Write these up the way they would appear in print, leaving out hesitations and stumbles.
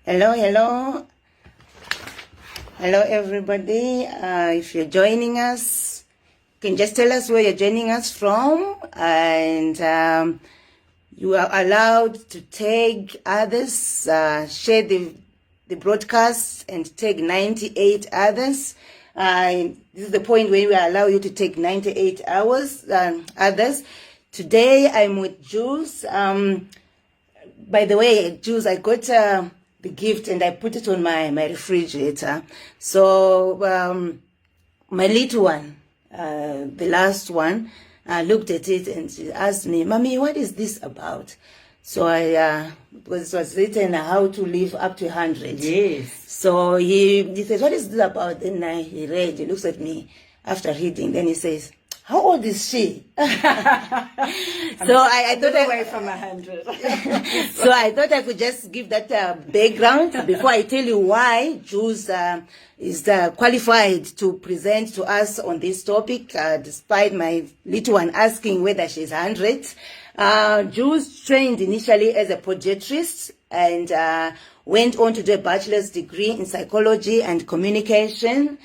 Hello, hello. Hello, everybody. If you're joining us, you can just tell us where you're joining us from, and you are allowed to tag others, share the broadcast and tag 98 others. This is the point where we allow you to take 98 others. Today, I'm with Jules. By the way, Jules, I got the gift and I put it on my refrigerator. So my little one, the last one, looked at it and she asked me, "Mommy, what is this about?" So it was written how to live up to 100. Yes. So he says, "What is this about?" Then he read, he looks at me after reading, then he says, "How old is she?" So I thought away from 100. So I thought I could just give that background before I tell you why Jules is qualified to present to us on this topic, despite my little one asking whether she's 100. Jules trained initially as a podiatrist and went on to do a bachelor's degree in psychology and communication.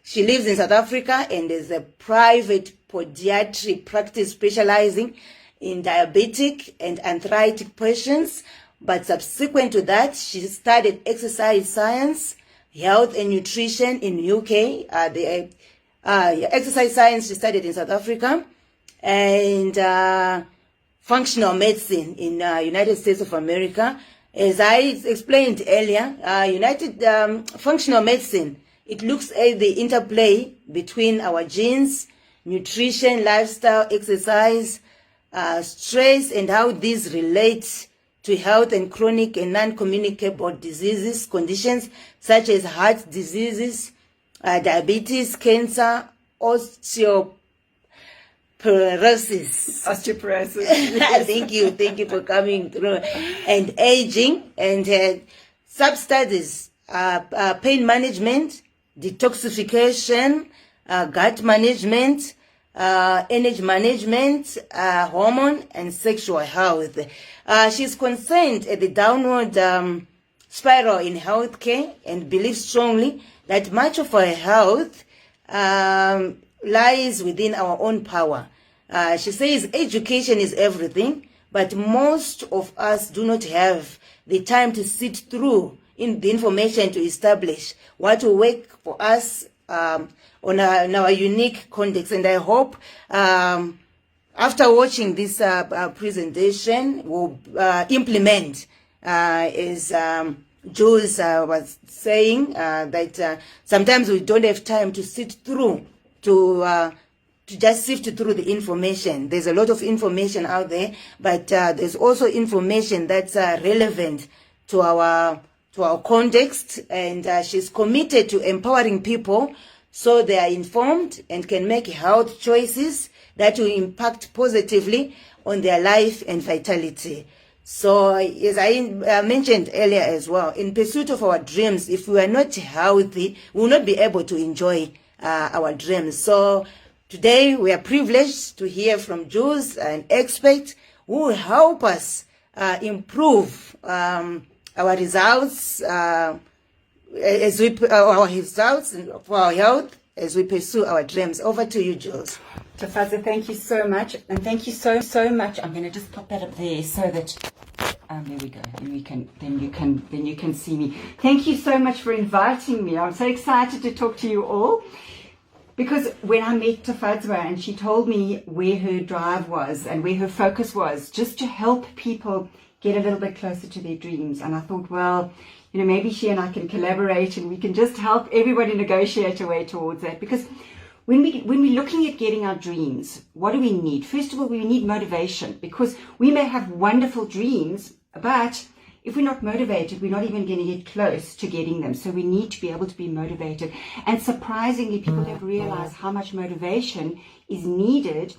She lives in South Africa and is a private podiatry practice specializing in diabetic and arthritic patients. But subsequent to that, she studied exercise science, health and nutrition in UK. Exercise science she studied in South Africa, and functional medicine in United States of America. As I explained earlier, functional medicine, it looks at the interplay between our genes, nutrition, lifestyle, exercise, stress, and how these relate to health and chronic and non-communicable diseases, conditions such as heart diseases, diabetes, cancer, osteoporosis. Thank you for coming through. And aging, and sub-studies, pain management, detoxification, gut management, energy management, hormone and sexual health. She's concerned at the downward spiral in healthcare and believes strongly that much of our health lies within our own power. She says education is everything, but most of us do not have the time to sit through in the information to establish what will work for us in our unique context. And I hope after watching this presentation, we'll implement, as Jules was saying, that sometimes we don't have time to sit through, to just sift through the information. There's a lot of information out there, but there's also information that's relevant to our context, and she's committed to empowering people so they are informed and can make health choices that will impact positively on their life and vitality. So, as I mentioned earlier as well, in pursuit of our dreams, if we are not healthy, we will not be able to enjoy our dreams. So, today we are privileged to hear from Jules, an expert who will help us improve our results, our results for our health as we pursue our dreams. Over to you, Jules. Tafaza, thank you so much, and thank you so much. I'm going to just pop that up there so that there we go, and you can see me. Thank you so much for inviting me. I'm so excited to talk to you all, because when I met Tafaza and she told me where her drive was and where her focus was, just to help people get a little bit closer to their dreams. And I thought, well, maybe she and I can collaborate and we can just help everybody negotiate a way towards that. Because when we're looking at getting our dreams, what do we need? First of all, we need motivation, because we may have wonderful dreams, but if we're not motivated, we're not even going to get close to getting them. So we need to be able to be motivated. And surprisingly, people don't realize how much motivation is needed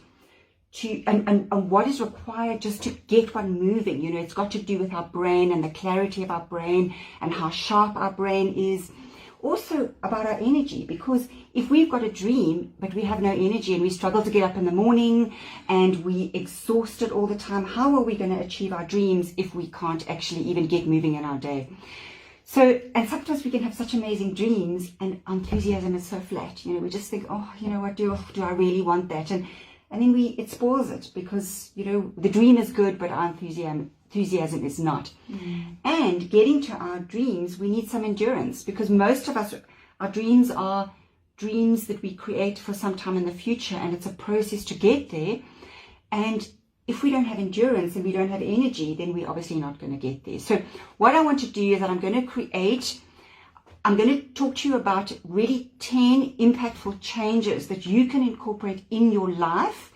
and what is required just to get one moving. It's got to do with our brain and the clarity of our brain and how sharp our brain is. also about our energy, because if we've got a dream but we have no energy and we struggle to get up in the morning and we exhausted all the time, how are we going to achieve our dreams if we can't actually even get moving in our day? So, and sometimes we can have such amazing dreams and enthusiasm is so flat. We just think, oh, what do I really want that? And then it spoils it, because, the dream is good, but our enthusiasm is not. And getting to our dreams, we need some endurance, because most of us, our dreams are dreams that we create for some time in the future, and it's a process to get there. And if we don't have endurance and we don't have energy, then we're obviously not going to get there. So what I want to do is that I'm going to talk to you about really 10 impactful changes that you can incorporate in your life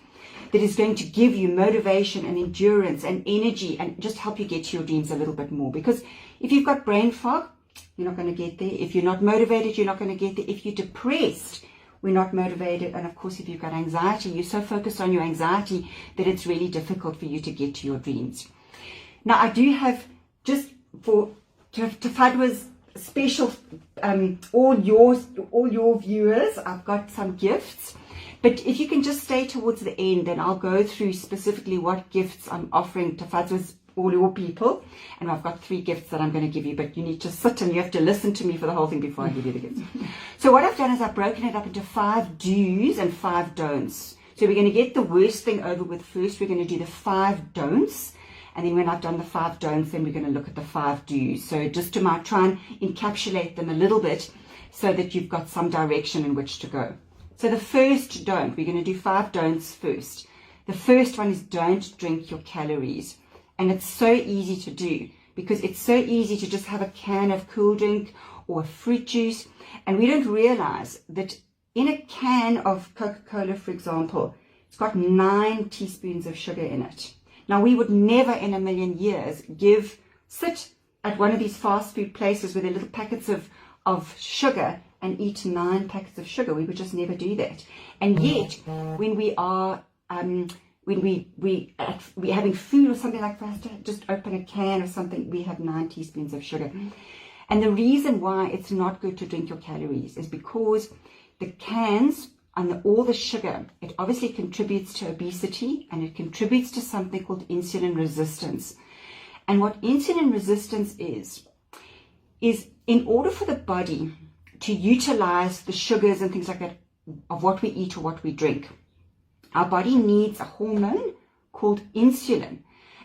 that is going to give you motivation and endurance and energy and just help you get to your dreams a little bit more. Because if you've got brain fog, you're not going to get there. If you're not motivated, you're not going to get there. If you're depressed, we're not motivated. And of course, if you've got anxiety, you're so focused on your anxiety that it's really difficult for you to get to your dreams. Now, I do have, just for Tafadwa's special, all your viewers, I've got some gifts. But if you can just stay towards the end, then I'll go through specifically what gifts I'm offering to Fadzwa's, all your people. And I've got 3 gifts that I'm going to give you, but you need to sit and you have to listen to me for the whole thing before I give you the gifts. So what I've done is I've broken it up into 5 do's and 5 don'ts. So we're going to get the worst thing over with first. We're going to do the 5 don'ts. And then when I've done the 5 don'ts, then we're going to look at the 5 do's. So just to try and encapsulate them a little bit so that you've got some direction in which to go. So the first don't, we're going to do 5 don'ts first. The first one is don't drink your calories. And it's so easy to do, because it's so easy to just have a can of cool drink or fruit juice. And we don't realize that in a can of Coca-Cola, for example, it's got 9 teaspoons of sugar in it. Now, we would never in a million years sit at one of these fast food places with their little packets of sugar and eat 9 packets of sugar. We would just never do that. And yet, when we are, we're having food or something like that, just open a can or something, we have 9 teaspoons of sugar. And the reason why it's not good to drink your calories is because the cans and all the sugar, it obviously contributes to obesity, and it contributes to something called insulin resistance. And what insulin resistance is in order for the body to utilize the sugars and things like that of what we eat or what we drink, our body needs a hormone called insulin.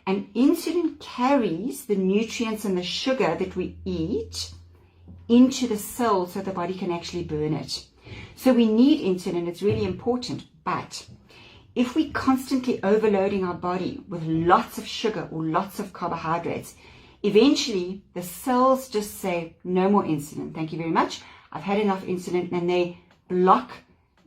And insulin carries the nutrients and the sugar that we eat into the cell so the body can actually burn it. So we need insulin, it's really important. But if we're constantly overloading our body with lots of sugar or lots of carbohydrates, eventually the cells just say, no more insulin, thank you very much. I've had enough insulin, and they block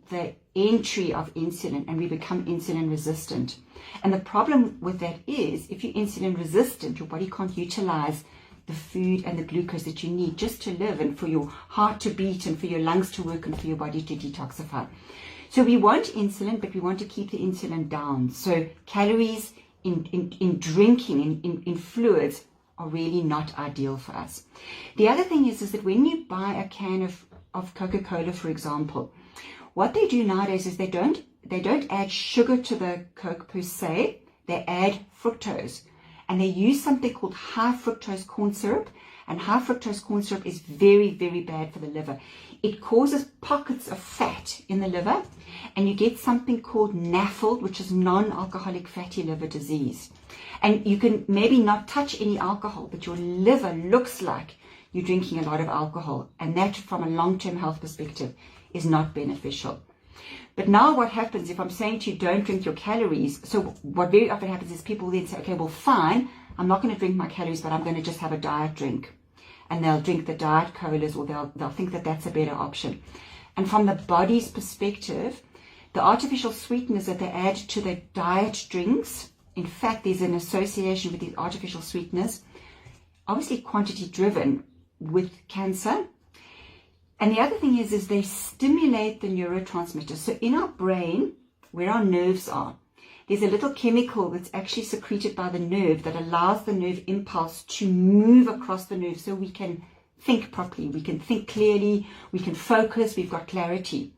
the entry of insulin, and we become insulin resistant. And the problem with that is, if you're insulin resistant, your body can't utilize the food and the glucose that you need just to live, and for your heart to beat, and for your lungs to work, and for your body to detoxify. So we want insulin, but we want to keep the insulin down. So calories in drinking, in fluids, are really not ideal for us. The other thing is that when you buy a can of Coca-Cola, for example, what they do nowadays is they don't add sugar to the Coke per se, they add fructose. And they use something called high fructose corn syrup. And high fructose corn syrup is very, very bad for the liver. It causes pockets of fat in the liver, and you get something called NAFLD, which is non-alcoholic fatty liver disease. And you can maybe not touch any alcohol, but your liver looks like you're drinking a lot of alcohol. And that, from a long-term health perspective, is not beneficial. But now what happens, if I'm saying to you, don't drink your calories, so what very often happens is people then say, okay, well, fine, I'm not going to drink my calories, but I'm going to just have a diet drink. And they'll drink the diet colas, or they'll think that that's a better option. And from the body's perspective, the artificial sweeteners that they add to the diet drinks, in fact, there's an association with these artificial sweeteners, obviously quantity driven, with cancer. And the other thing is they stimulate the neurotransmitters. So in our brain, where our nerves are, there's a little chemical that's actually secreted by the nerve that allows the nerve impulse to move across the nerve so we can think properly, we can think clearly, we can focus, we've got clarity.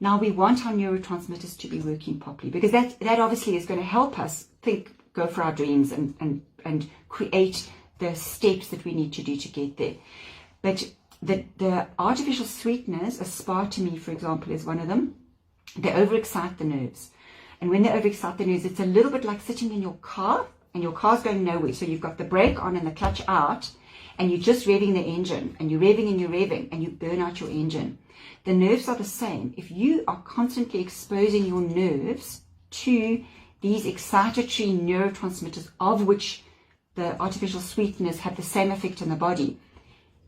Now we want our neurotransmitters to be working properly, because that obviously is going to help us think, go for our dreams and create the steps that we need to do to get there. But the artificial sweeteners, aspartame, for example, is one of them. They overexcite the nerves. And when they overexcite the nerves, it's a little bit like sitting in your car and your car's going nowhere. So you've got the brake on and the clutch out, and you're just revving the engine, and you're revving, and you burn out your engine. The nerves are the same. If you are constantly exposing your nerves to these excitatory neurotransmitters, of which the artificial sweeteners have the same effect on the body,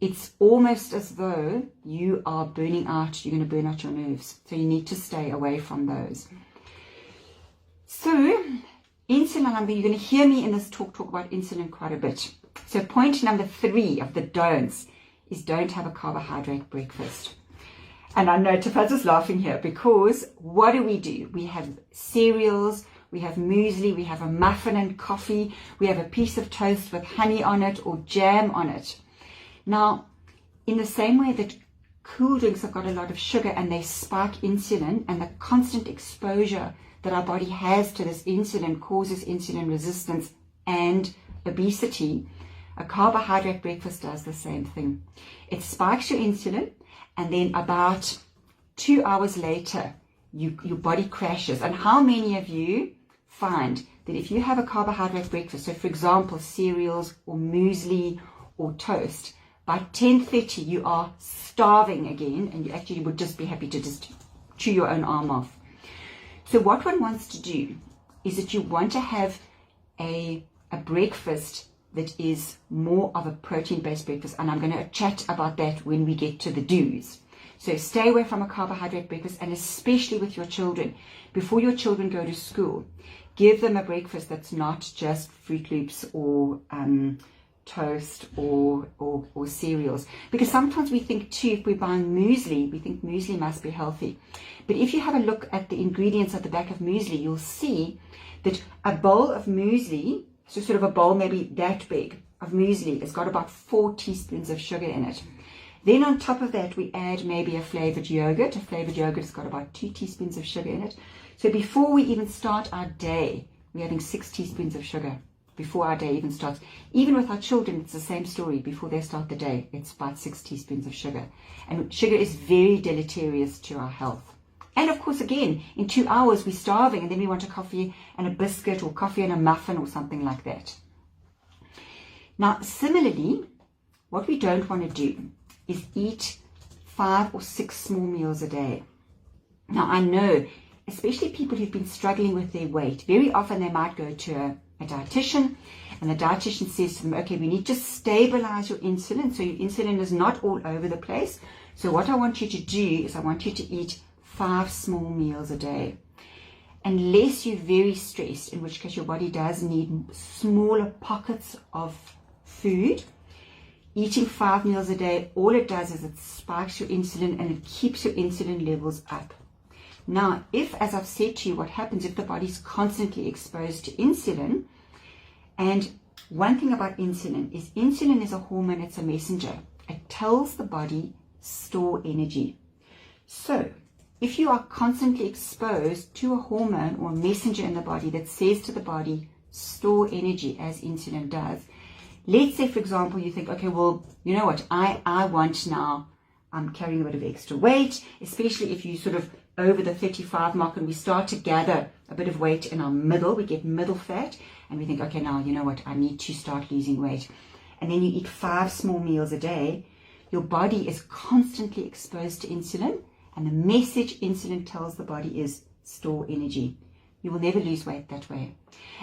it's almost as though you are burning out, you're going to burn out your nerves. So you need to stay away from those. So insulin, you're going to hear me in this talk about insulin quite a bit. So point number 3 of the don'ts is don't have a carbohydrate breakfast. And I know Tafaz is laughing here, because what do? We have cereals, we have muesli, we have a muffin and coffee, we have a piece of toast with honey on it or jam on it. Now, in the same way that cool drinks have got a lot of sugar and they spike insulin, and the constant exposure that our body has to this insulin causes insulin resistance and obesity, a carbohydrate breakfast does the same thing. It spikes your insulin, and then about 2 hours later, your body crashes. And how many of you find that if you have a carbohydrate breakfast, so for example, cereals or muesli or toast, by 10:30 you are starving again, and you actually would just be happy to just chew your own arm off. So what one wants to do is that you want to have a breakfast that is more of a protein-based breakfast, and I'm going to chat about that when we get to the do's. So stay away from a carbohydrate breakfast, and especially with your children. Before your children go to school, give them a breakfast that's not just Fruit Loops or toast or cereals, because sometimes we think too, if we're buying muesli, we think muesli must be healthy. But if you have a look at the ingredients at the back of muesli, you'll see that a bowl of muesli, so sort of a bowl maybe that big of muesli, has got about 4 teaspoons of sugar in it. Then on top of that, we add maybe a flavored yogurt. A flavored yogurt has got about 2 teaspoons of sugar in it. So before we even start our day, we're adding 6 teaspoons of sugar before our day even starts. Even with our children, it's the same story. Before they start the day, it's about 6 teaspoons of sugar. And sugar is very deleterious to our health. And of course, again, in 2 hours, we're starving, and then we want a coffee and a biscuit, or coffee and a muffin, or something like that. Now, similarly, what we don't want to do is eat 5 or 6 small meals a day. Now, I know, especially people who've been struggling with their weight, very often they might go to a dietitian, and the dietitian says to them, okay, we need to stabilize your insulin, so your insulin is not all over the place. So what I want you to do is I want you to eat 5 small meals a day. Unless you're very stressed, in which case your body does need smaller pockets of food, eating 5 meals a day, all it does is it spikes your insulin, and it keeps your insulin levels up. Now, if, as I've said to you, what happens if the body's constantly exposed to insulin, and one thing about insulin is a hormone, it's a messenger. It tells the body, store energy. So, if you are constantly exposed to a hormone or a messenger in the body that says to the body, store energy, as insulin does, let's say, for example, you think, okay, well, you know what, I want now, I'm carrying a bit of extra weight, especially if you sort of over the 35 mark and we start to gather a bit of weight in our middle, we get middle fat, and we think, okay, now, you know what, I need to start losing weight. And then you eat 5 small meals a day, your body is constantly exposed to insulin, and the message insulin tells the body is store energy. You will never lose weight that way.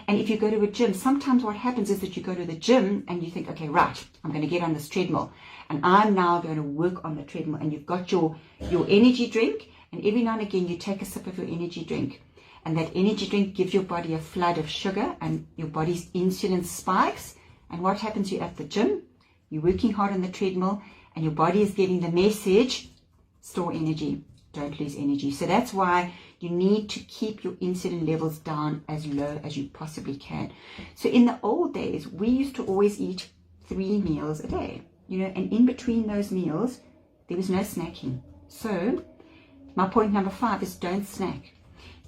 And if you go to a gym, sometimes what happens is that you go to the gym and you think, okay, right, I'm going to get on this treadmill, and I'm now going to work on the treadmill, and you've got your energy drink, and every now and again you take a sip of your energy drink, and that energy drink gives your body a flood of sugar, and your body's insulin spikes. And what happens? You're at the gym, you're working hard on the treadmill, and your body is getting the message, store energy, don't lose energy. So that's why you need to keep your insulin levels down as low as you possibly can. So in the old days, we used to always eat 3 meals a day. and in between those meals, there was no snacking. So my point number 5 is don't snack.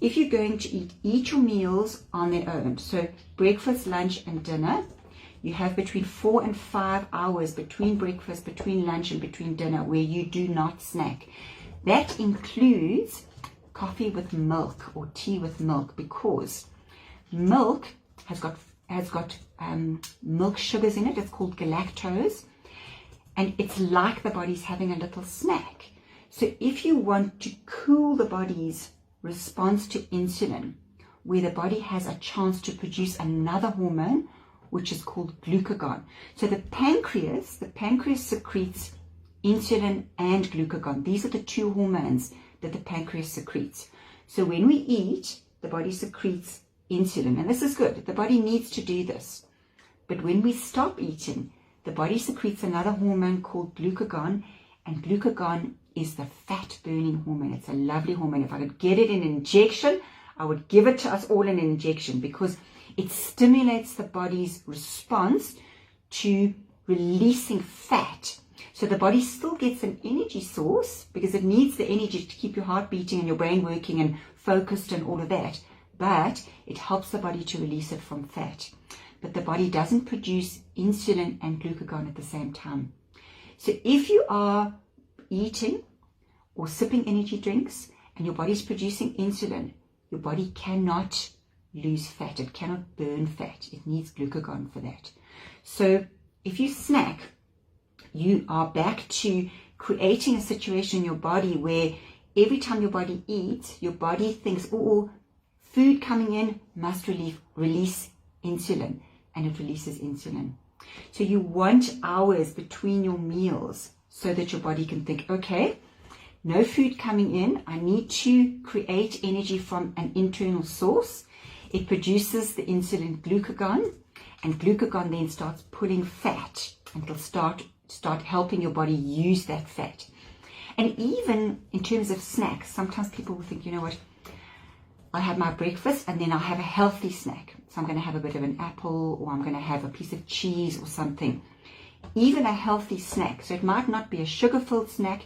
If you're going to eat your meals on their own. So breakfast, lunch, and dinner. You have between 4 and 5 hours between breakfast, between lunch, and between dinner where you do not snack. That includes coffee with milk or tea with milk, because milk has got milk sugars in it. It's called galactose, and it's like the body's having a little snack. So if you want to cool the body's response to insulin, where the body has a chance to produce another hormone, which is called glucagon. So the pancreas secretes insulin and glucagon. These are the 2 hormones that the pancreas secretes. So when we eat, the body secretes insulin, and this is good. The body needs to do this. But when we stop eating, the body secretes another hormone called glucagon, and glucagon is the fat-burning hormone. It's a lovely hormone. If I could get it in an injection, I would give it to us all in an injection, because it stimulates the body's response to releasing fat. So the body still gets an energy source, because it needs the energy to keep your heart beating and your brain working and focused and all of that. But it helps the body to release it from fat. But the body doesn't produce insulin and glucagon at the same time. So if you are eating or sipping energy drinks and your body's producing insulin, your body cannot lose fat. It cannot burn fat. It needs glucagon for that. So if you snack, you are back to creating a situation in your body where every time your body eats, your body thinks, oh, food coming in must release insulin, and it releases insulin. So you want hours between your meals so that your body can think, okay, no food coming in. I need to create energy from an internal source. It produces the insulin glucagon, and glucagon then starts pulling fat, and it'll start helping your body use that fat. And even in terms of snacks, sometimes people will think, you know what, I have my breakfast and then I'll have a healthy snack. So I'm going to have a bit of an apple, or I'm going to have a piece of cheese or something. Even a healthy snack, so it might not be a sugar-filled snack,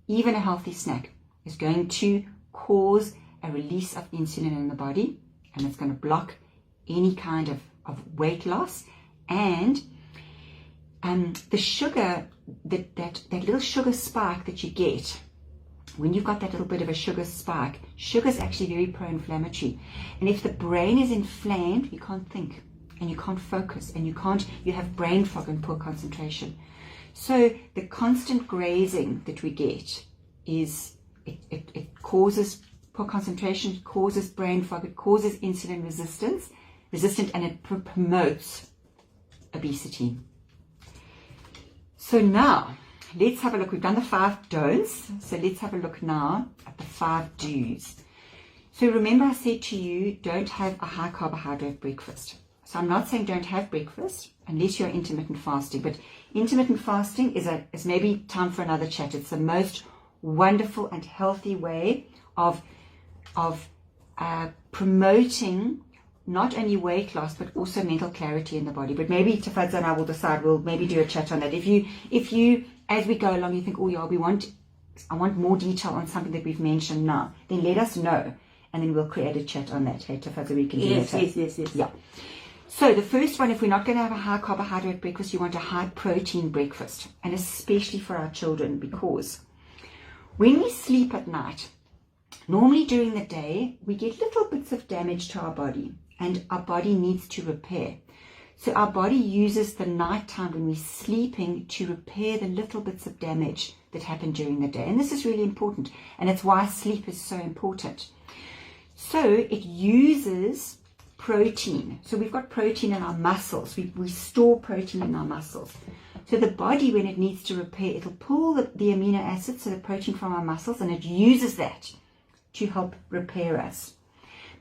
even a healthy snack is going to cause a release of insulin in the body, and it's going to block any kind of weight loss. And the sugar, that little sugar spike that you get, when you've got that little bit of a sugar spike, sugar is actually very pro-inflammatory. And if the brain is inflamed, you can't think and you can't focus, and you have brain fog and poor concentration. So the constant grazing that we get it causes poor concentration, it causes brain fog, it causes insulin resistant, and it promotes obesity. So now, let's have a look. We've done the 5 don'ts. So let's have a look now at the 5 do's. So remember I said to you, don't have a high carbohydrate breakfast. So I'm not saying don't have breakfast unless you're intermittent fasting. But intermittent fasting is maybe time for another chat. It's the most wonderful and healthy way of promoting not only weight loss, but also mental clarity in the body. But maybe Tafadza and I will decide, we'll maybe do a chat on that. If you, as we go along, you think, oh yeah, I want more detail on something that we've mentioned now, then let us know, and then we'll create a chat on that. Hey, Tafadza, we can do that. Yes. Yeah. So the first one, if we're not going to have a high carbohydrate breakfast, you want a high protein breakfast, and especially for our children, because when we sleep at night, normally during the day, we get little bits of damage to our body, and our body needs to repair. So our body uses the nighttime when we're sleeping to repair the little bits of damage that happen during the day. And this is really important, and it's why sleep is so important. So it uses protein. So we've got protein in our muscles. We store protein in our muscles. So the body, when it needs to repair, it'll pull the amino acids, so the protein from our muscles, and it uses that to help repair us.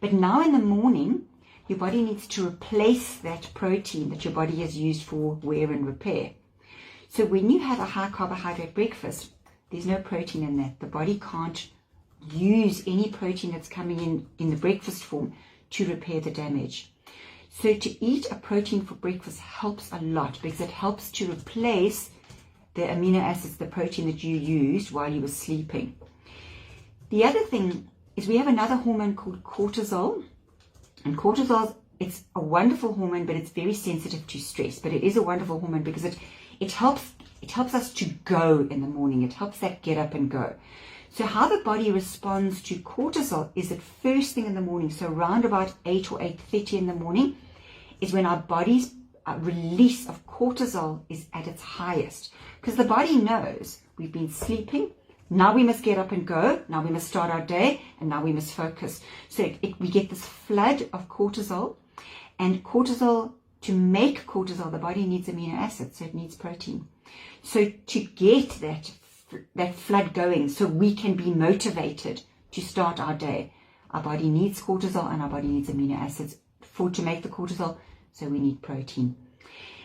But now in the morning, your body needs to replace that protein that your body has used for wear and repair. So when you have a high carbohydrate breakfast, there's no protein in that. The body can't use any protein that's coming in the breakfast form to repair the damage. So to eat a protein for breakfast helps a lot, because it helps to replace the amino acids, the protein that you used while you were sleeping. The other thing is we have another hormone called cortisol. And cortisol, it's a wonderful hormone, but it's very sensitive to stress. But it is a wonderful hormone because it helps us to go in the morning. It helps that get up and go. So how the body responds to cortisol is that first thing in the morning, so around about 8 or 8:30 in the morning, is when our body's release of cortisol is at its highest. Because the body knows we've been sleeping, now we must get up and go, now we must start our day, and now we must focus. So we get this flood of cortisol, and cortisol, to make cortisol, the body needs amino acids, so it needs protein. So to get that flood going, so we can be motivated to start our day, our body needs cortisol and our body needs amino acids to make the cortisol, so we need protein.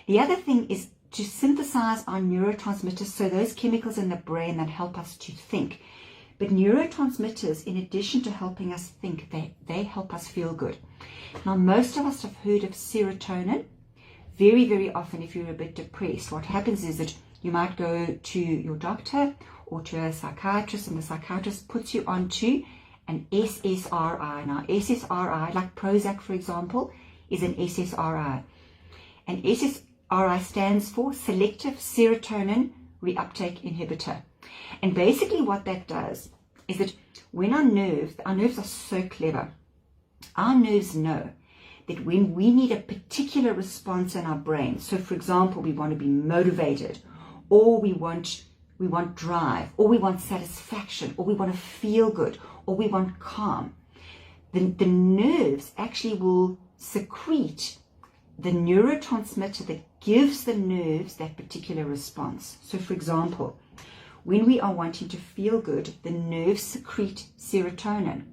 The other thing is to synthesize our neurotransmitters, so those chemicals in the brain that help us to think. But neurotransmitters, in addition to helping us think, they help us feel good. Now, most of us have heard of serotonin. Very, very often, if you're a bit depressed, what happens is that you might go to your doctor or to a psychiatrist, and the psychiatrist puts you onto an SSRI. Now, SSRI, like Prozac, for example, is an SSRI. And SSRI stands for Selective Serotonin Reuptake Inhibitor. And basically what that does is that when our nerves are so clever, our nerves know that when we need a particular response in our brain, so for example, we want to be motivated, or we want drive, or we want satisfaction, or we want to feel good, or we want calm, the nerves actually will secrete the neurotransmitter that gives the nerves that particular response. So for example, when we are wanting to feel good, the nerves secrete serotonin.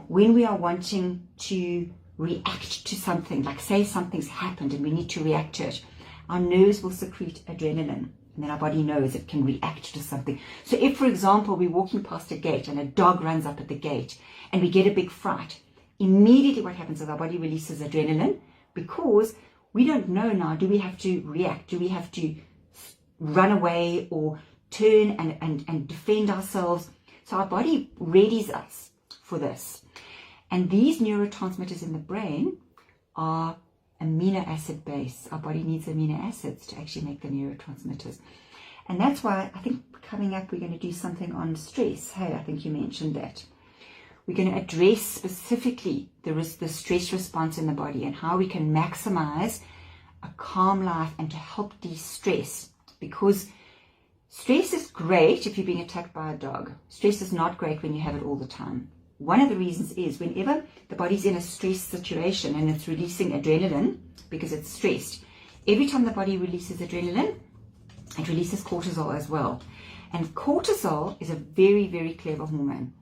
When we are wanting to react to something, like say something's happened and we need to react to it, our nerves will secrete adrenaline, and then our body knows it can react to something. So if, for example, we're walking past a gate and a dog runs up at the gate and we get a big fright, immediately what happens is our body releases adrenaline, because we don't know now, do we have to react? Do we have to run away or turn and defend ourselves? So our body readies us for this. And these neurotransmitters in the brain are amino acid based. Our body needs amino acids to actually make the neurotransmitters. And that's why I think coming up we're going to do something on stress. Hey, I think you mentioned that. We're going to address specifically the stress response in the body and how we can maximize a calm life and to help de-stress. Because stress is great if you're being attacked by a dog. Stress is not great when you have it all the time. One of the reasons is whenever the body's in a stress situation and it's releasing adrenaline because it's stressed, every time the body releases adrenaline, it releases cortisol as well. And cortisol is a very, very clever hormone.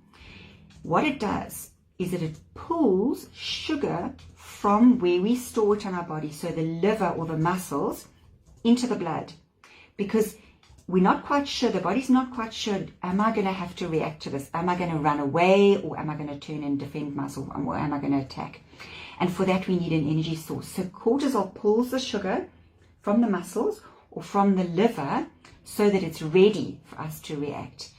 What it does is that it pulls sugar from where we store it in our body, so the liver or the muscles, into the blood. Because we're not quite sure, the body's not quite sure, am I going to have to react to this? Am I going to run away, or am I going to turn and defend myself, or am I going to attack? And for that we need an energy source. So cortisol pulls the sugar from the muscles or from the liver so that it's ready for us to react.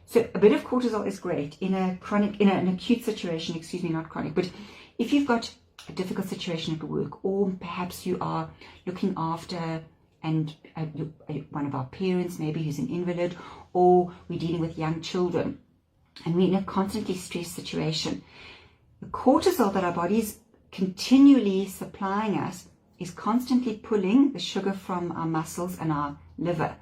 So a bit of cortisol is great in an acute situation, not chronic, but if you've got a difficult situation at work, or perhaps you are looking after one of our parents, maybe who's an invalid, or we're dealing with young children, and we're in a constantly stressed situation, the cortisol that our body's continually supplying us is constantly pulling the sugar from our muscles and our liver.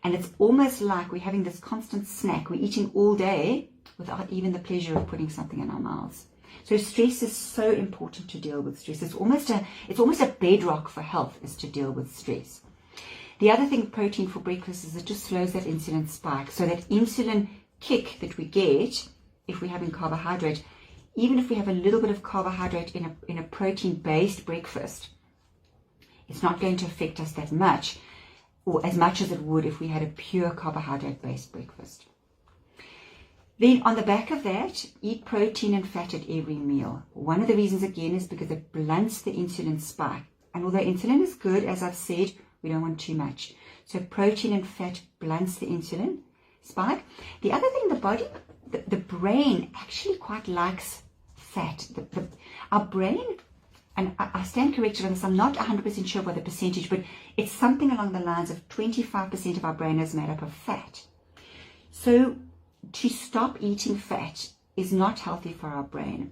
And it's almost like we're having this constant snack. We're eating all day without even the pleasure of putting something in our mouths. So stress is so important to deal with stress. It's almost a bedrock for health, is to deal with stress. The other thing, protein for breakfast, is it just slows that insulin spike. So that insulin kick that we get if we're having carbohydrate, even if we have a little bit of carbohydrate in a protein-based breakfast, it's not going to affect us that much, or as much as it would if we had a pure carbohydrate-based breakfast. Then on the back of that, eat protein and fat at every meal. One of the reasons, again, is because it blunts the insulin spike. And although insulin is good, as I've said, We don't want too much. So protein and fat blunts the insulin spike. The other thing, the body, the brain actually quite likes fat. Our brain, and I stand corrected on this, I'm not 100% sure what the percentage, but it's something along the lines of 25% of our brain is made up of fat. So to stop eating fat is not healthy for our brain.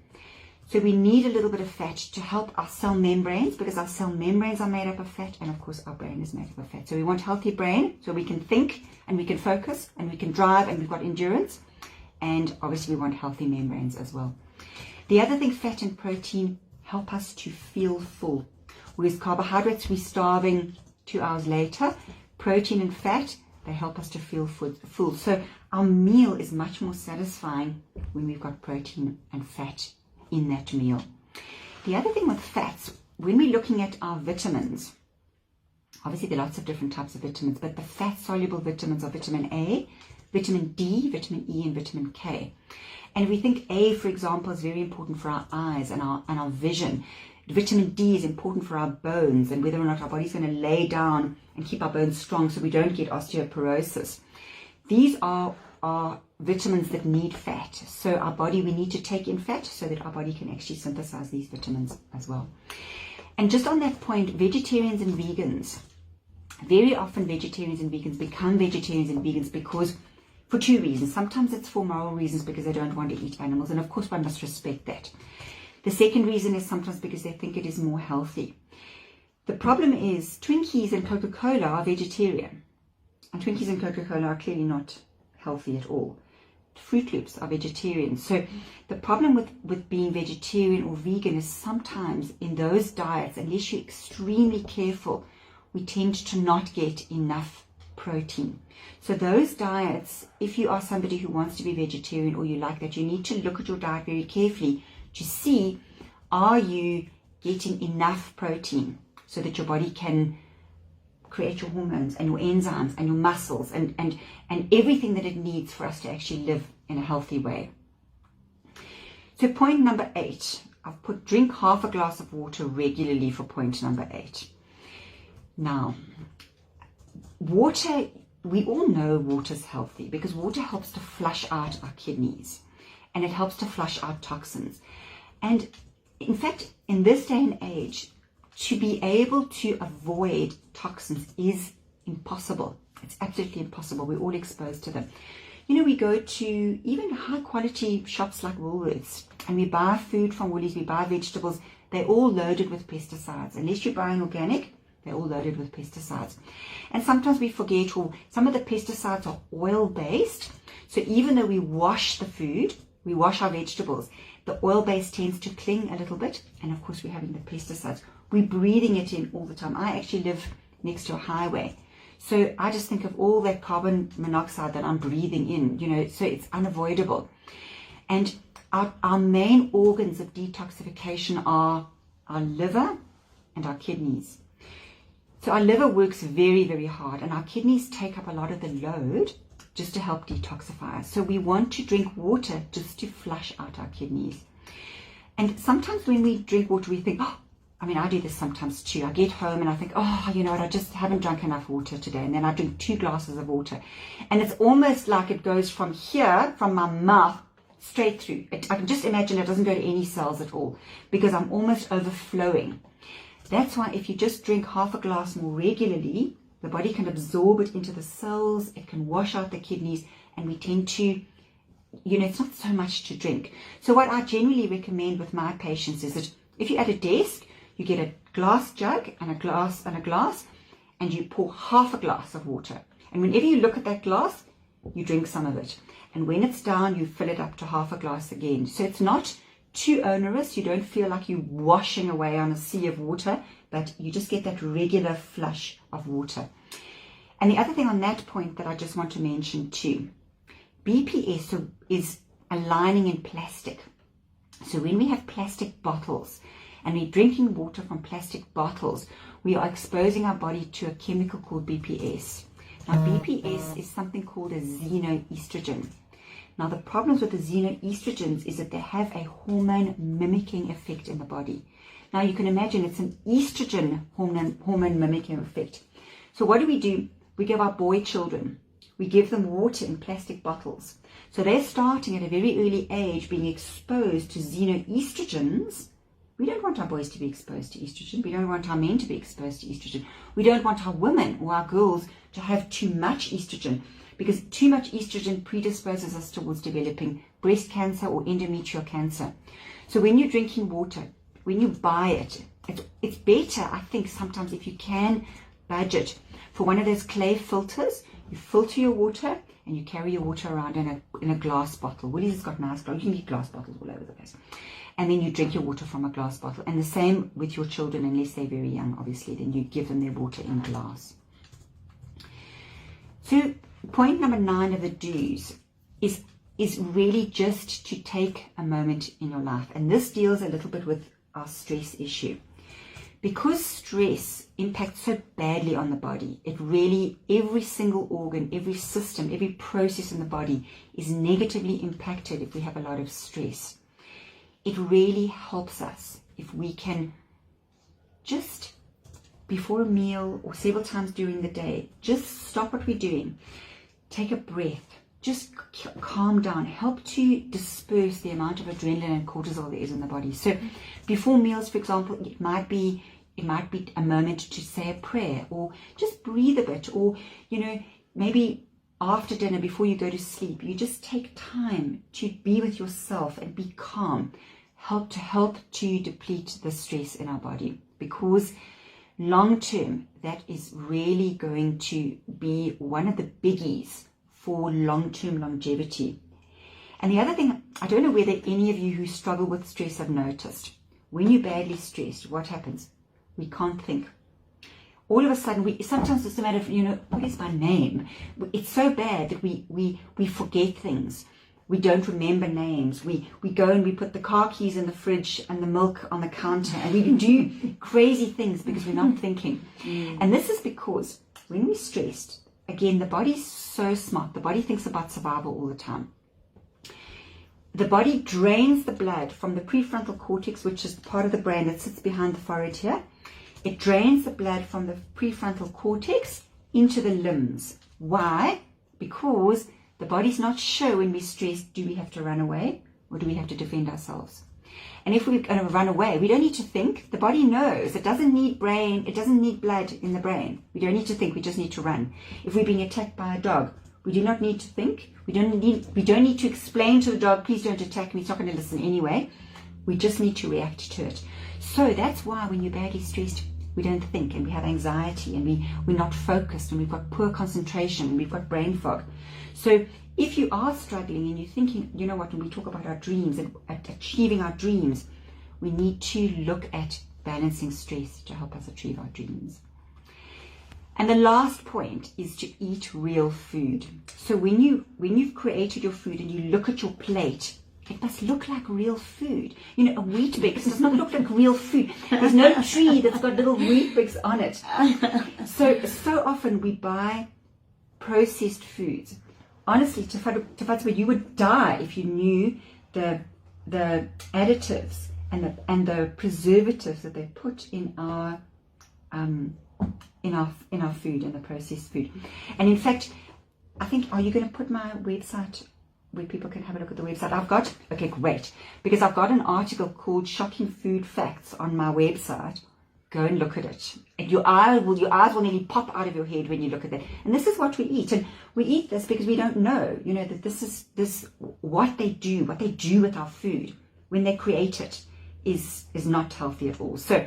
So we need a little bit of fat to help our cell membranes, because our cell membranes are made up of fat, and of course our brain is made up of fat. So we want healthy brain so we can think and we can focus and we can drive and we've got endurance, and obviously we want healthy membranes as well. The other thing, fat and protein help us to feel full. Whereas carbohydrates, we're starving 2 hours later. Protein and fat, they help us to feel full. So our meal is much more satisfying when we've got protein and fat in that meal. The other thing with fats, when we're looking at our vitamins, obviously there are lots of different types of vitamins, but the fat-soluble vitamins are vitamin A, vitamin D, vitamin E, and vitamin K. And we think A, for example, is very important for our eyes and our vision. Vitamin D is important for our bones and whether or not our body's going to lay down and keep our bones strong so we don't get osteoporosis. These are vitamins that need fat. So our body, we need to take in fat so that our body can actually synthesize these vitamins as well. And just on that point, vegetarians and vegans, very often vegetarians and vegans become vegetarians and vegans because for two reasons. Sometimes it's for moral reasons because they don't want to eat animals, and of course one must respect that. The second reason is sometimes because they think it is more healthy. The problem is Twinkies and Coca-Cola are vegetarian, and Twinkies and Coca-Cola are clearly not healthy at all. Fruit Loops are vegetarian. So the problem with being vegetarian or vegan is sometimes in those diets, unless you're extremely careful, we tend to not get enough protein. So those diets, if you are somebody who wants to be vegetarian or you like that, you need to look at your diet very carefully to see, are you getting enough protein so that your body can create your hormones and your enzymes and your muscles and everything that it needs for us to actually live in a healthy way. So point number 8, I've put drink half a glass of water regularly for point number 8. Now, water, we all know water's healthy because water helps to flush out our kidneys and it helps to flush out toxins. And in fact, in this day and age, to be able to avoid toxins is impossible. It's absolutely impossible. We're all exposed to them. You know, we go to even high quality shops like Woolworths and we buy food from Woolies, we buy vegetables, they're all loaded with pesticides. Unless you're buying organic, they're all loaded with pesticides. And sometimes we forget, or some of the pesticides are oil-based. So even though we wash the food, we wash our vegetables, the oil base tends to cling a little bit. And of course, we're having the pesticides. We're breathing it in all the time. I actually live next to a highway. So I just think of all that carbon monoxide that I'm breathing in, you know, so it's unavoidable. And our main organs of detoxification are our liver and our kidneys. So our liver works very, very hard and our kidneys take up a lot of the load just to help detoxify us. So we want to drink water just to flush out our kidneys. And sometimes when we drink water, we think, oh, I mean, I do this sometimes too. I get home and I think, oh, you know what, I just haven't drunk enough water today. And then I drink 2 glasses of water. And it's almost like it goes from here, from my mouth, straight through. I can just imagine it doesn't go to any cells at all because I'm almost overflowing. That's why if you just drink half a glass more regularly, the body can absorb it into the cells, it can wash out the kidneys, and we tend to, you know, it's not so much to drink. So what I generally recommend with my patients is that if you're at a desk, you get a glass jug and a glass and a glass, and you pour half a glass of water. And whenever you look at that glass, you drink some of it. And when it's down, you fill it up to half a glass again. So it's not too onerous. You don't feel like you're washing away on a sea of water, but you just get that regular flush of water. And the other thing on that point that I just want to mention too, BPS is a lining in plastic. So when we have plastic bottles and we're drinking water from plastic bottles, we are exposing our body to a chemical called BPS. Now BPS is something called a xenoestrogen. Now the problems with the xenoestrogens is that they have a hormone mimicking effect in the body. Now you can imagine it's an estrogen hormone mimicking effect. So what do? We give our boy children, we give them water in plastic bottles. So they're starting at a very early age being exposed to xenoestrogens. We don't want our boys to be exposed to estrogen. We don't want our men to be exposed to estrogen. We don't want our women or our girls to have too much estrogen, because too much estrogen predisposes us towards developing breast cancer or endometrial cancer. So when you're drinking water, when you buy it, it's better, I think, sometimes if you can budget for one of those clay filters. You filter your water and you carry your water around in a glass bottle. Woolies has got nice glass. You can get glass bottles all over the place. And then you drink your water from a glass bottle. And the same with your children, unless they're very young, obviously. Then you give them their water in glass. So point number 9 of the do's is really just to take a moment in your life. And this deals a little bit with our stress issue. Because stress impacts so badly on the body, it really, every single organ, every system, every process in the body is negatively impacted if we have a lot of stress. It really helps us if we can just, before a meal or several times during the day, just stop what we're doing, take a breath, just calm down, help to disperse the amount of adrenaline and cortisol there is in the body. So before meals, for example, it might be a moment to say a prayer, or just breathe a bit, or maybe after dinner, before you go to sleep, you just take time to be with yourself and be calm, help to deplete the stress in our body, because long term that is really going to be one of the biggies for long-term longevity. And the other thing, I don't know whether any of you who struggle with stress have noticed, when you're badly stressed, what happens? We can't think. All of a sudden, sometimes it's a matter of, what is my name? It's so bad that we forget things. We don't remember names. We go and we put the car keys in the fridge and the milk on the counter, and we do crazy things because we're not thinking. And this is because when we're stressed, again, the body's so smart. The body thinks about survival all the time. The body drains the blood from the prefrontal cortex, which is part of the brain that sits behind the forehead here. It drains the blood from the prefrontal cortex into the limbs. Why? Because the body's not sure when we're stressed, do we have to run away or do we have to defend ourselves? And if we're going to run away, we don't need to think. The body knows it doesn't need blood in the brain. We don't need to think, we just need to run. If we're being attacked by a dog, we do not need to think. We don't need to explain to the dog, please don't attack me, it's not going to listen anyway. We just need to react to it. So that's why when you're badly stressed, we don't think, and we have anxiety, and we're not focused, and we've got poor concentration, and we've got brain fog. So if you are struggling and you're thinking, when we talk about our dreams and achieving our dreams, we need to look at balancing stress to help us achieve our dreams. And the last point is to eat real food. So when you've created your food and you look at your plate, it must look like real food. A Weet-Bix does not look like real food. There's no tree that's got little Weet-Bix on it. So often we buy processed foods. Honestly, Tafatsba, you would die if you knew the additives and the preservatives that they put in our food, in the processed food. And in fact, I think, are you going to put my website where people can have a look at the website? Okay, great. Because I've got an article called Shocking Food Facts on my website. Go and look at it. And your eyes will nearly pop out of your head when you look at that. And this is what we eat. And we eat this because we don't know, that this what they do with our food when they create it is not healthy at all. So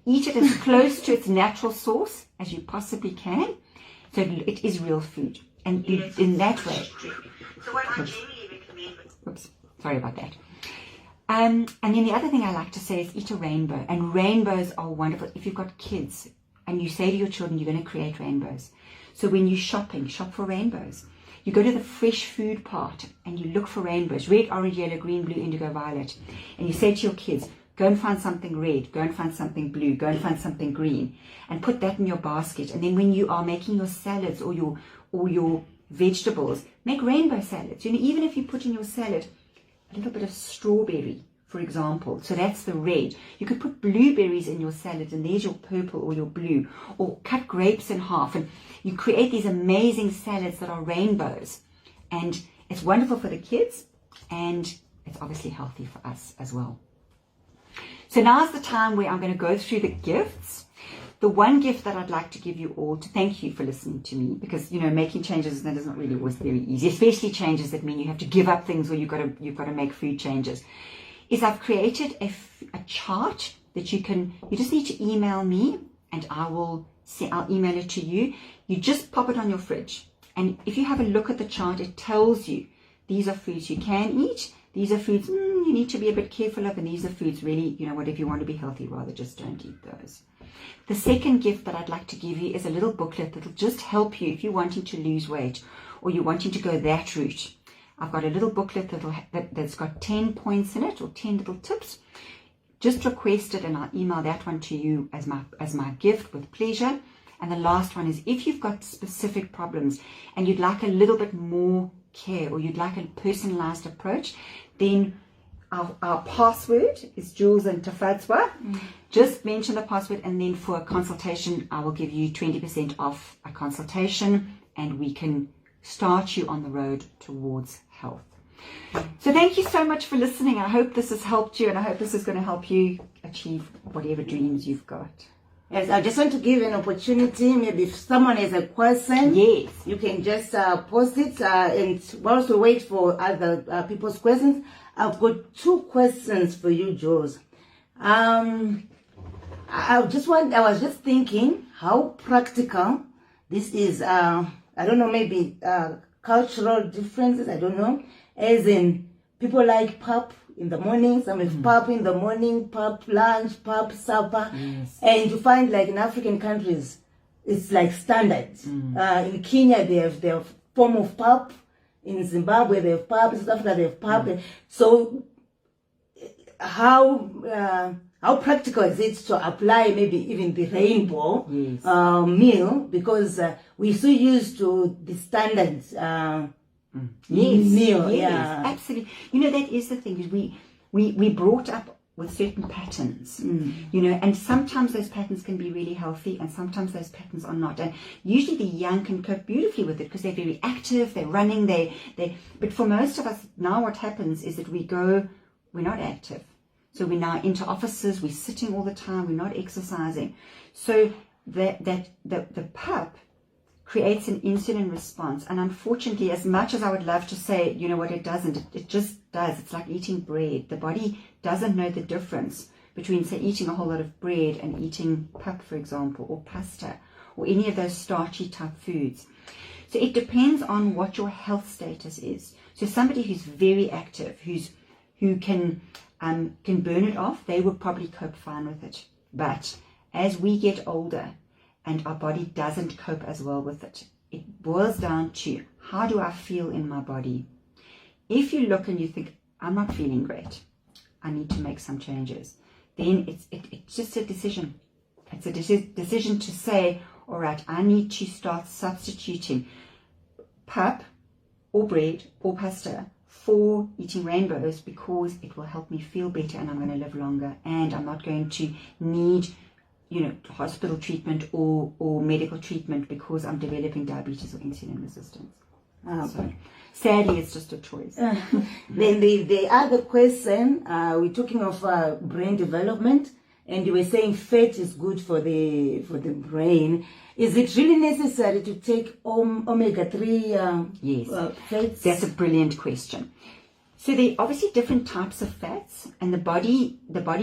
eat it as close to its natural source as you possibly can. So it is real food. And in that way. So what I generally recommend. Oops, sorry about that. And then the other thing I like to say is eat a rainbow. And rainbows are wonderful. If you've got kids and you say to your children, you're going to create rainbows. So when you're shopping, shop for rainbows. You go to the fresh food part and you look for rainbows. Red, orange, yellow, green, blue, indigo, violet. And you say to your kids, go and find something red, go and find something blue, go and find something green. And put that in your basket. And then when you are making your salads or your vegetables, make rainbow salads. Even if you put in your salad a little bit of strawberry for example. So that's the red. You could put blueberries in your salad and there's your purple or your blue, or cut grapes in half and you create these amazing salads that are rainbows. And it's wonderful for the kids and it's obviously healthy for us as well. So now's the time where I'm going to go through the gifts. The one gift that I'd like to give you all to thank you for listening to me, because making changes that is not really always very easy, especially changes that mean you have to give up things or you've got to make food changes, is I've created a chart that you just need to email me and I'll email it to you. You just pop it on your fridge, and if you have a look at the chart, it tells you these are foods you can eat, these are foods you need to be a bit careful of, and these are foods really, if you want to be healthy, rather just don't eat those. The second gift that I'd like to give you is a little booklet that will just help you if you're wanting to lose weight or you're wanting to go that route. I've got a little booklet that's got 10 points in it, or 10 little tips. Just request it and I'll email that one to you as my gift with pleasure. And the last one is, if you've got specific problems and you'd like a little bit more care or you'd like a personalized approach, then our password is Jules and Tafatswa. Just mention the password, and then for a consultation, I will give you 20% off a consultation and we can start you on the road towards health. So thank you so much for listening. I hope this has helped you, and I hope this is going to help you achieve whatever dreams you've got. Yes, I just want to give an opportunity. Maybe if someone has a question, yes, you can just post it. And whilst we wait for other people's questions, I've got 2 questions for you, Jules. I was just thinking how practical this is. I don't know, maybe cultural differences. I don't know. As in, people like pap in the morning, some have pap in the morning, pap lunch, pap supper. Yes. And you find, like in African countries, it's like standard. In Kenya, they have their form of pap. In Zimbabwe, they have pap. In South Africa, they have pap. So, how practical is it to apply maybe even the rainbow meal? Because we're so used to the standard meal. Yes, Yeah, absolutely. That is the thing, is we brought up with certain patterns, and sometimes those patterns can be really healthy and sometimes those patterns are not. And usually the young can cope beautifully with it because they're very active, they're running, but for most of us now what happens is that we're not active. So we're now into offices, we're sitting all the time, we're not exercising. So the pup creates an insulin response. And unfortunately, as much as I would love to say, what it doesn't, it just does. It's like eating bread. The body doesn't know the difference between, say, eating a whole lot of bread and eating pup, for example, or pasta, or any of those starchy type foods. So it depends on what your health status is. So somebody who's very active, who can burn it off, they will probably cope fine with it. But as we get older and our body doesn't cope as well with it, it boils down to, how do I feel in my body? If you look and you think, I'm not feeling great, I need to make some changes, then it's just a decision. It's a decision to say, all right, I need to start substituting pap or bread or pasta for eating rainbows, because it will help me feel better and I'm going to live longer, and I'm not going to need hospital treatment or medical treatment because I'm developing diabetes or insulin resistance. So sadly, it's just a choice. Then the other question, we're talking of brain development, and you were saying fat is good for the brain. Is it really necessary to take omega-3 yes, fats? That's a brilliant question. So there are obviously different types of fats, and the body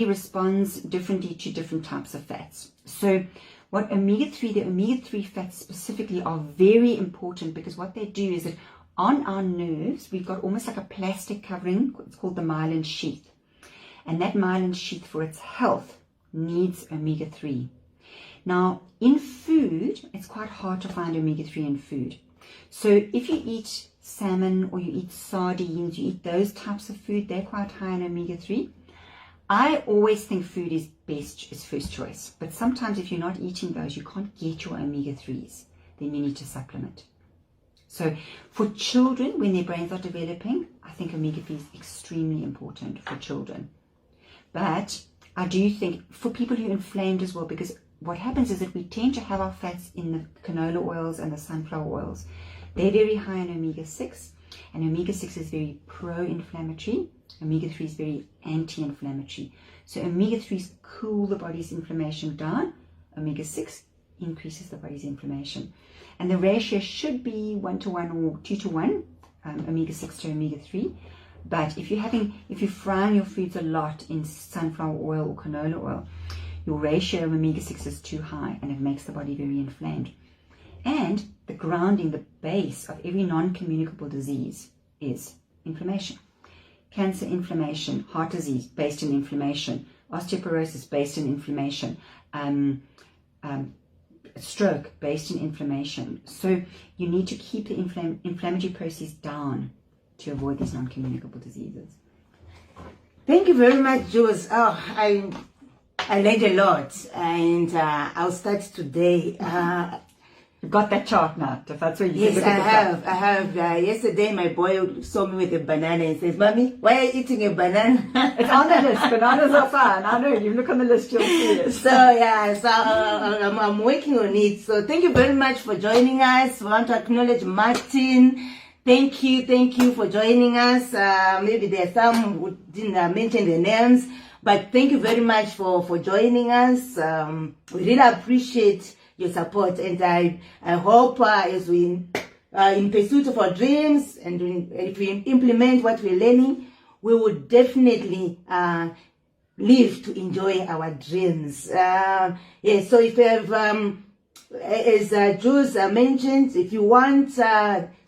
responds differently to different types of fats. So what the omega-3 fats specifically are very important, because what they do is that on our nerves, we've got almost like a plastic covering. It's called the myelin sheath. And that myelin sheath, for its health, needs omega-3. Now, in food, it's quite hard to find omega-3 in food. So if you eat salmon or you eat sardines, you eat those types of food, they're quite high in omega-3. I always think food is first choice. But sometimes if you're not eating those, you can't get your omega-3s. Then you need to supplement. So for children, when their brains are developing, I think omega-3 is extremely important for children. But I do think for people who are inflamed as well, because what happens is that we tend to have our fats in the canola oils and the sunflower oils. They're very high in omega-6, and omega-6 is very pro-inflammatory. Omega-3 is very anti-inflammatory. So omega-3s cool the body's inflammation down. Omega-6 increases the body's inflammation. And the ratio should be 1:1 or 2:1, omega-6 to omega-3. But if you're frying your foods a lot in sunflower oil or canola oil, your ratio of omega-6 is too high and it makes the body very inflamed. And the grounding, the base of every non-communicable disease is inflammation. Cancer, inflammation. Heart disease, based in inflammation. Osteoporosis, based in inflammation. Stroke, based in inflammation. So you need to keep the inflammatory process down to avoid these non-communicable diseases. Thank you very much, Jules. Oh, I learned a lot, and I'll start today. You've got that chart now, if that's what you Yes, I have. Yesterday, my boy saw me with a banana and says, "Mommy, why are you eating a banana?" It's on the list. Bananas are fine. I know. You look on the list, you'll see it. So I'm working on it. So thank you very much for joining us. I want to acknowledge Martin. Thank you for joining us. Maybe there are some who didn't mention their names, but thank you very much for joining us. We really appreciate your support, and I hope as we in pursuit of our dreams, and if we implement what we're learning, we will definitely live to enjoy our dreams. Yes, so if you have, as Jules mentioned, if you want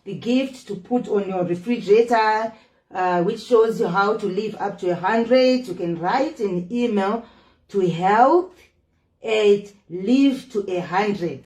the gift to put on your refrigerator, which shows you how to live up to 100, you can write an email to health@live to 100.